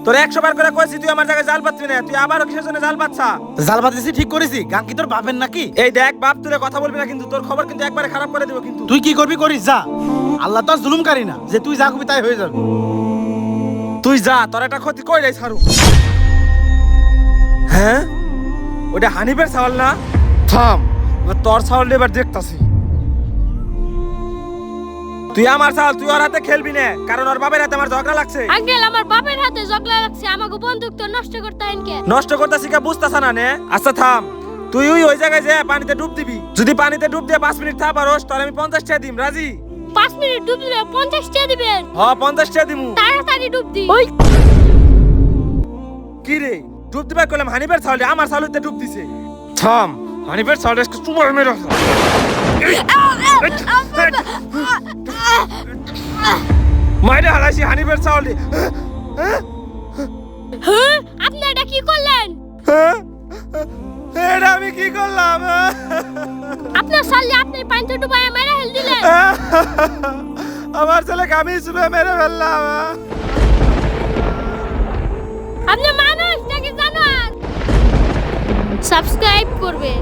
তোর 100 বার করে কইছি তুই আমার জায়গায় জাল পাতবি না, তুই আবারও কিসের জন্য জাল পাতছা? জাল পাতিছি ঠিক করেছি, গান কি তোর বাপের নাকি? এই দেখ বাপ তুলে কথা বলবি না কিন্তু, তোর খবর কিন্তু একবারে খারাপ করে দিব কিন্তু। তুই কি করবি করিস, যা। আল্লাহ তো আর জুলুমকারী না যে তুই যা করবি তাই হয়ে যাবে। তুই যা, তোর একটা ক্ষতি কইলাই ছাড়ু। হ্যাঁ ওটা হানিফের ছাওয়াল না? থাম, এবার তোর ছাওয়াল এবার দেখতাছি। তুই আমার ছাওয়াল, তুই ওর হাতে খেলবি না, কারণ ওর বাপের হাতে আমার ঝগড়া লাগছে। আঙ্কেল আমার বাপের হাতে ঝগড়া লাগছে, আমাকে বন্দুক তো নষ্ট করতে হইন কে? নষ্ট করতেছি কে বুঝতাছ না নে? আচ্ছা থাম, তুই ওই জায়গায় যা পানিতে ডুব দিবি। যদি পানিতে ডুব দিয়ে 5 মিনিট থাক পারোস তাহলে আমি 50 টাকা দিম, রাজি? 5 মিনিট ডুব দিলে 50 টাকা দিবেন? হ্যাঁ 50 টাকা দিমু। তাড়াতাড়ি ডুব দি। ওই কি রে ডুব দিবা কইলাম, হানিফের ছাওয়াল আমার ছাওয়ালতে ডুব দিছে। থাম, হানিফের ছাওয়াল একটু চুমার মেরে রাখ। মাইরে হালাইছি হানিফের ছাওয়াল। হ্যাঁ আপনি এটা কি করলেন? এটা আমি কি করলাম? আপনার সালে আপনি পানিতে ডুবাইয়া মেরে হেল দিলেন। আমার ছেলেকে আমি শুনে মেরে ফেললাম। আপনি মানুষ নাকি জানোয়ার? সাবস্ক্রাইব করবে।